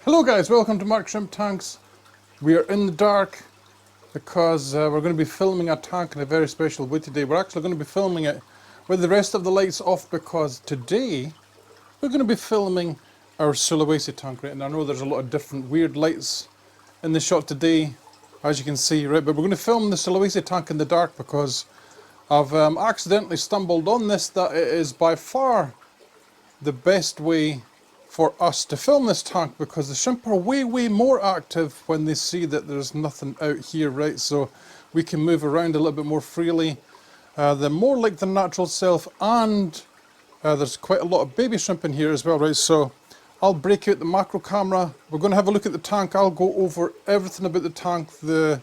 Hello guys, welcome to Mark Shrimp Tanks. We are in the dark because we're going to be filming a tank in a very special way today. We're actually going to be filming it with the rest of the lights off because today we're going to be filming our Sulawesi tank, right? And I know there's a lot of different weird lights in the shot today, as you can see, right? But we're going to film the Sulawesi tank in the dark because I've accidentally stumbled on this, that it is by far the best way for us to film this tank because the shrimp are way more active when they see that there's nothing out here, right? So we can move around a little bit more freely. They're more like their natural self, and there's quite a lot of baby shrimp in here as well, right? So I'll break out the macro camera. We're going to have a look at the tank. I'll go over everything about the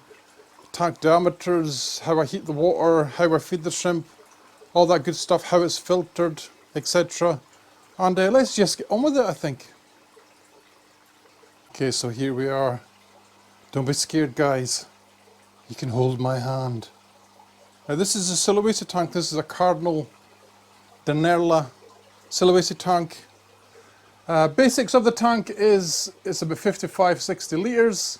tank diameters, how I heat the water, how I feed the shrimp, all that good stuff, how it's filtered, etc. And let's just get on with it, I think. Okay, so here we are. Don't be scared, guys. You can hold my hand. Now this is a Sulawesi tank. This is a Cardinal Dinerla Sulawesi tank. Basics of the tank is it's about 55-60 litres.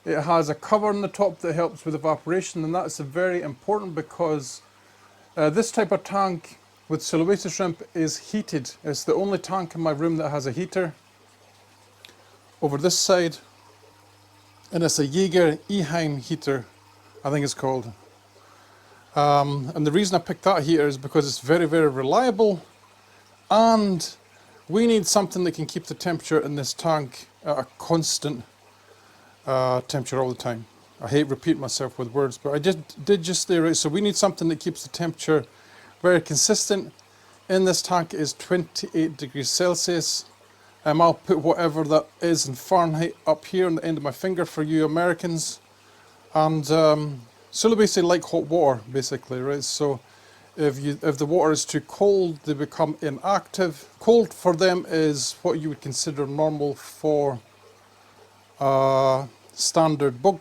It has a cover on the top that helps with evaporation, and that's very important because this type of tank with Sulawesi shrimp is heated. It's the only tank in my room that has a heater over this side, and it's a Jaeger Eheim heater, I think it's called. And the reason I picked that heater is because it's very reliable, and we need something that can keep the temperature in this tank at a constant temperature all the time. I hate repeating myself with words, but I did just there, right? So we need something that keeps the temperature very consistent. In this tank is 28 degrees Celsius. I'll put whatever that is in Fahrenheit up here on the end of my finger for you Americans. And Sulawesi like hot water, basically, right? So if the water is too cold, they become inactive. Cold for them is what you would consider normal for bog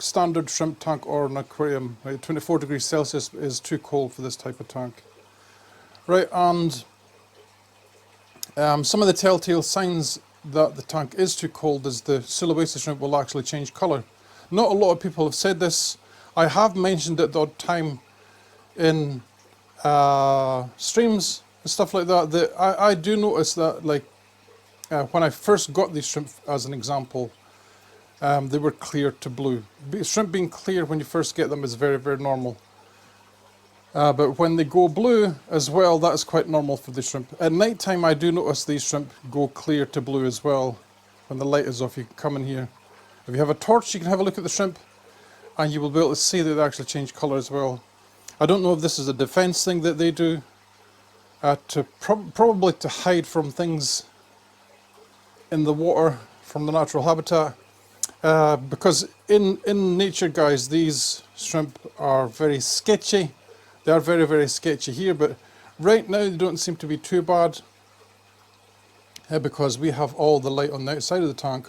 standard shrimp tank or an aquarium. Right? 24 degrees Celsius is too cold for this type of tank. Right, and some of the telltale signs that the tank is too cold is the Sulawesi shrimp will actually change colour. Not a lot of people have said this. I have mentioned it the odd time in streams and stuff like that. That I do notice that, like, when I first got these shrimp, as an example, they were clear to blue. Shrimp being clear when you first get them is very normal. But when they go blue as well, that's quite normal for the shrimp. At night time, I do notice these shrimp go clear to blue as well. When the light is off, you can come in here. If you have a torch, you can have a look at the shrimp, and you will be able to see that they actually change colour as well. I don't know if this is a defence thing that they do, probably to hide from things in the water from the natural habitat. Because in nature, guys, these shrimp are very sketchy. They are very sketchy here, but right now they don't seem to be too bad because we have all the light on the outside of the tank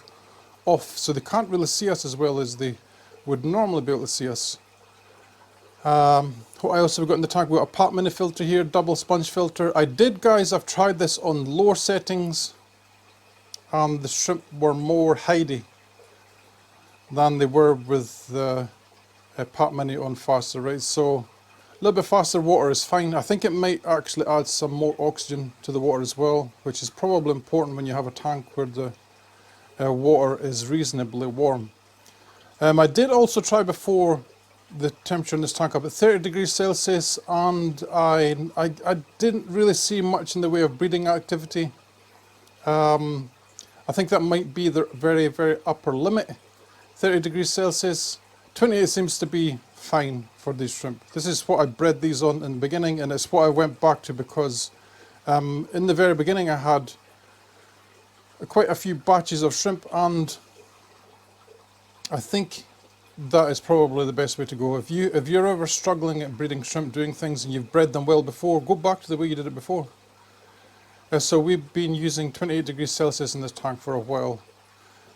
off, so they can't really see us as well as they would normally be able to see us. What else have we got in the tank? We've got a Pat mini filter here, double sponge filter. I've tried this on lower settings, and the shrimp were more hidey than they were with the Pat mini on faster, right? So a little bit faster water is fine. I think it might actually add some more oxygen to the water as well, which is probably important when you have a tank where the water is reasonably warm. I did also try before the temperature in this tank up at 30 degrees Celsius, and I didn't really see much in the way of breeding activity. I think that might be the very upper limit. 30 degrees Celsius. 28 seems to be fine for these shrimp. This is what I bred these on in the beginning, and it's what I went back to because in the very beginning I had quite a few batches of shrimp, and I think that is probably the best way to go. If you're ever struggling at breeding shrimp, doing things, and you've bred them well before, go back to the way you did it before. So we've been using 28 degrees Celsius in this tank for a while.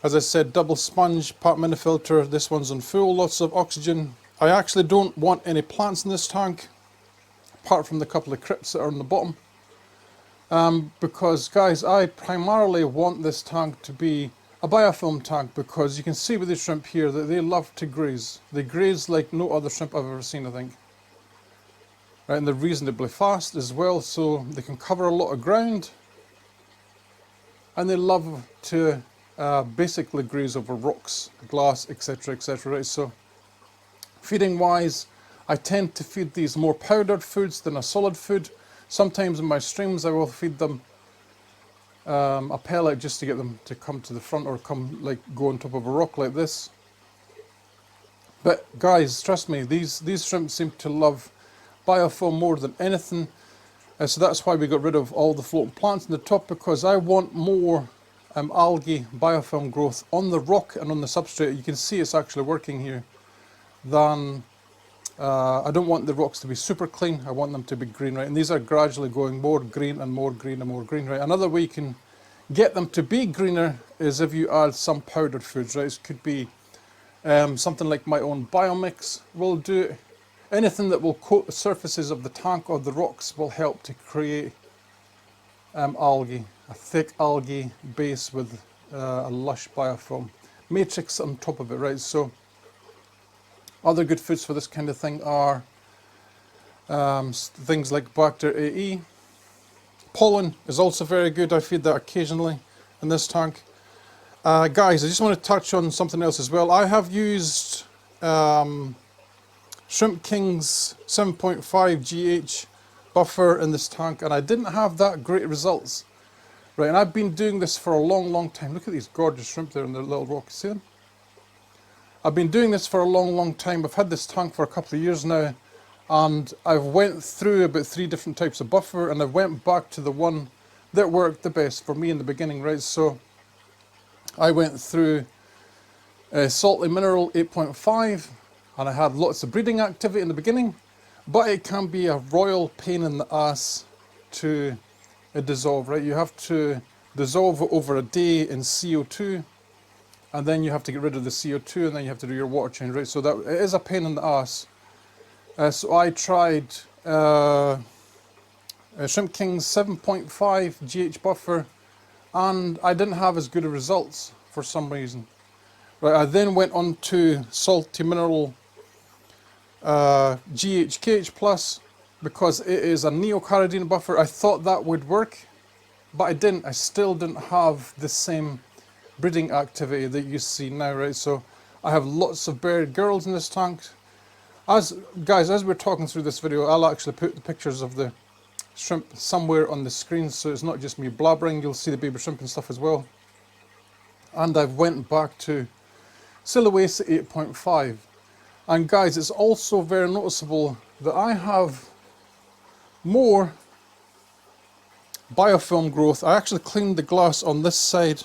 As I said, double sponge, Pat mini filter. This one's on full, lots of oxygen. I actually don't want any plants in this tank, apart from the couple of crypts that are on the bottom. Because, guys, I primarily want this tank to be a biofilm tank, because you can see with these shrimp here that they love to graze. They graze like no other shrimp I've ever seen, I think. Right, and they're reasonably fast as well, so they can cover a lot of ground. And they love to basically graze over rocks, glass, etc., etc. Right, so feeding wise, I tend to feed these more powdered foods than a solid food. Sometimes in my streams I will feed them a pellet just to get them to come to the front, or go on top of a rock like this. But guys, trust me, these shrimp seem to love biofilm more than anything. So that's why we got rid of all the floating plants in the top, because I want more algae biofilm growth on the rock and on the substrate. You can see it's actually working here. Then I don't want the rocks to be super clean. I want them to be green, right? And these are gradually going more green and more green and more green, right? Another way you can get them to be greener is if you add some powdered foods, right? It could be something like my own biomix will do. Anything that will coat the surfaces of the tank or the rocks will help to create algae, a thick algae base with a lush biofilm matrix on top of it, right? So other good foods for this kind of thing are things like Bacter AE. Pollen is also very good. I feed that occasionally in this tank. Guys, I just want to touch on something else as well. I have used Shrimp King's 7.5 GH buffer in this tank, and I didn't have that great results. Right, and I've been doing this for a long, long time. Look at these gorgeous shrimp there in their little rock. See them? I've been doing this for a long, long time. I've had this tank for a couple of years now, and I've went through about 3 different types of buffer, and I went back to the one that worked the best for me in the beginning, right? So I went through Salty Mineral 8.5, and I had lots of breeding activity in the beginning, but it can be a royal pain in the ass to dissolve, right? You have to dissolve it over a day in CO2, and then you have to get rid of the CO2, and then you have to do your water change, right? So that it is a pain in the ass. So I tried Shrimp King's 7.5 GH buffer, and I didn't have as good a results for some reason. Right, I then went on to Salty Mineral GHKH Plus, because it is a neocaridine buffer. I thought that would work, but I didn't. I still didn't have the same breeding activity that you see now, right? So I have lots of bearded girls in this tank. Guys, as we're talking through this video, I'll actually put the pictures of the shrimp somewhere on the screen, so it's not just me blabbering. You'll see the baby shrimp and stuff as well. And I've went back to Sulawesi 8.5. And guys, it's also very noticeable that I have more biofilm growth. I actually cleaned the glass on this side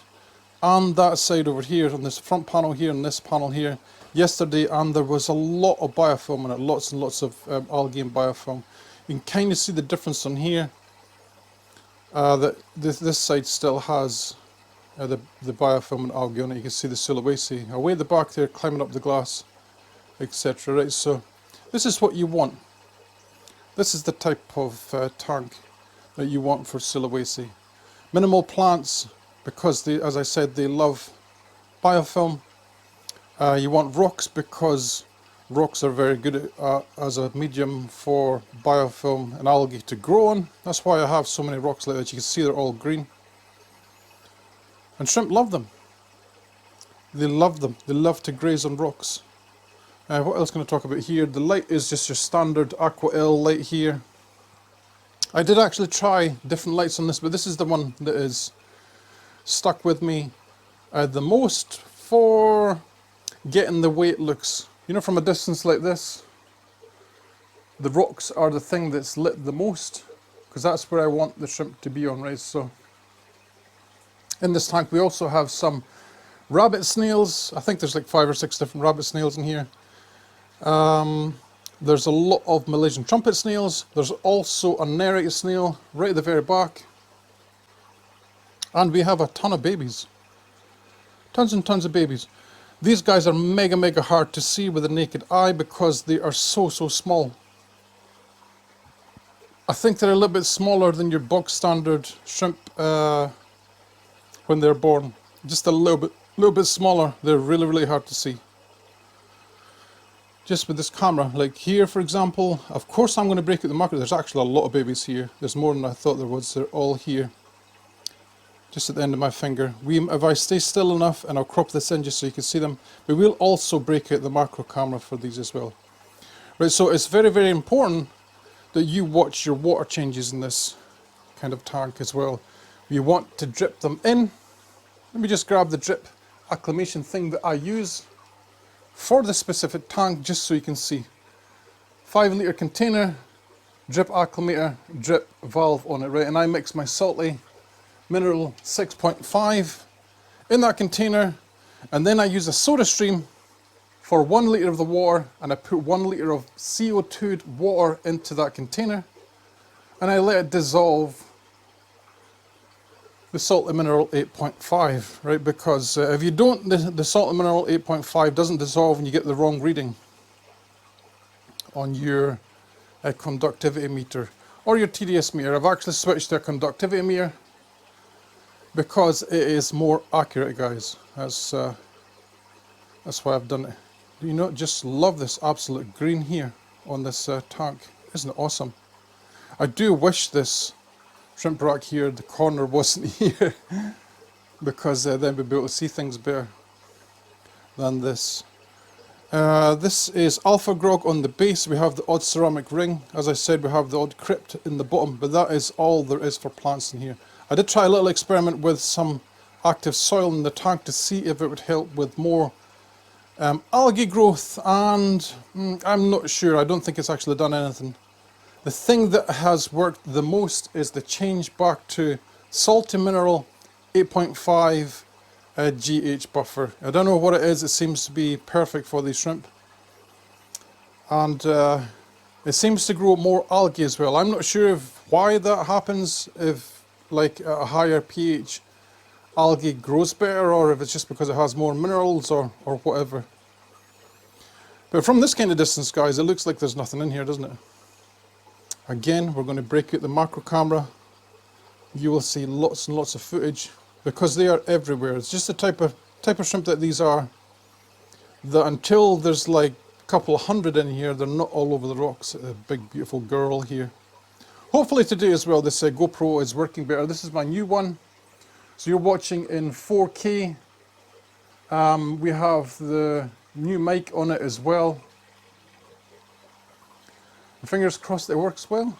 and that side over here, on this front panel here and this panel here yesterday, and there was a lot of biofilm in it, lots and lots of algae and biofilm. You can kind of see the difference on here, that this side still has the biofilm and algae on it. You can see the Sulawesi away at the back there climbing up the glass, etc. Right, so this is what you want. This is the type of tank that you want for Sulawesi. Minimal plants, because they, as I said, they love biofilm. You want rocks, because rocks are very good as a medium for biofilm and algae to grow on. That's why I have so many rocks like that. You can see they're all green. And shrimp love them. They love them. They love to graze on rocks. What else can I talk about here? The light is just your standard Aqua L light here. I did actually try different lights on this, but this is the one that is stuck with me the most for getting the way it looks. You know, from a distance like this, the rocks are the thing that's lit the most, because that's where I want the shrimp to be on, right? So in this tank we also have some rabbit snails. I think there's like 5 or 6 different rabbit snails in here. There's a lot of Malaysian trumpet snails. There's also a nerite snail right at the very back. And we have a ton of babies. Tons and tons of babies. These guys are mega hard to see with the naked eye because they are so small. I think they're a little bit smaller than your bog standard shrimp when they're born. Just a little bit A little bit smaller, they're really, really hard to see. Just with this camera, like here for example, of course I'm going to break out the marker. There's actually a lot of babies here. There's more than I thought there was. They're all here. Just at the end of my finger. If I stay still enough, and I'll crop this in just so you can see them, we will also break out the macro camera for these as well. Right, so it's very, very important that you watch your water changes in this kind of tank as well. You want to drip them in. Let me just grab the drip acclimation thing that I use for the specific tank just so you can see. 5 litre container, drip acclimator, drip valve on it, right? And I mix my salty mineral 6.5 in that container, and then I use a soda stream for 1 litre of the water, and I put 1 litre of CO2'd water into that container, and I let it dissolve the salty mineral 8.5, right? Because if you don't, the salty mineral 8.5 doesn't dissolve and you get the wrong reading on your conductivity meter or your TDS meter. I've actually switched to a conductivity meter because it is more accurate, guys. That's why I've done it. Do you not just love this absolute green here on this tank? Isn't it awesome? I do wish this shrimp rack here, the corner wasn't here, because then we'd be able to see things better than this. This is alpha grog on the base. We have the odd ceramic ring. As I said, we have the odd crypt in the bottom, but that is all there is for plants in here. I did try a little experiment with some active soil in the tank to see if it would help with more algae growth, and I'm not sure. I don't think it's actually done anything. The thing that has worked the most is the change back to salty mineral 8.5 GH buffer. I don't know what it is. It seems to be perfect for these shrimp, and it seems to grow more algae as well. I'm not sure why that happens, if like at a higher pH algae grows better, or if it's just because it has more minerals or whatever. But from this kind of distance, guys, it looks like there's nothing in here, doesn't it? Again, we're going to break out the macro camera. You will see lots and lots of footage because they are everywhere. It's just the type of shrimp that these are, that until there's like a couple of hundred in here, they're not all over the rocks. A big beautiful girl here. Hopefully today as well, this GoPro is working better. This is my new one. So you're watching in 4K. We have the new mic on it as well. Fingers crossed it works well.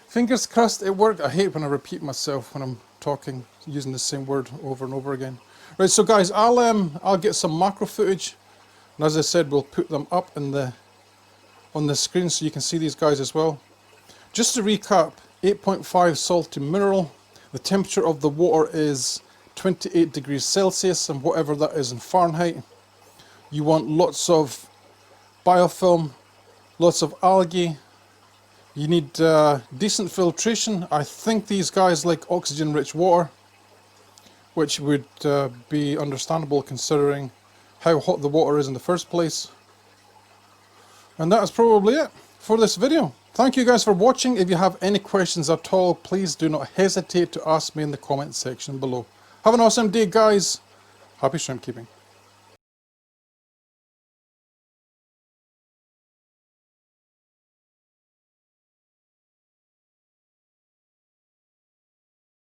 Fingers crossed it worked. I hate when I repeat myself when I'm talking, using the same word over and over again. Right, so guys, I'll get some macro footage, and as I said, we'll put them up on the screen so you can see these guys as well. Just to recap, 8.5 salty mineral. The temperature of the water is 28 degrees Celsius, and whatever that is in Fahrenheit. You want lots of biofilm, lots of algae. You need decent filtration. I think these guys like oxygen-rich water, which would be understandable considering how hot the water is in the first place. And that is probably it for this video. Thank you guys for watching. If you have any questions at all, please do not hesitate to ask me in the comment section below. Have an awesome day, guys. Happy shrimp keeping.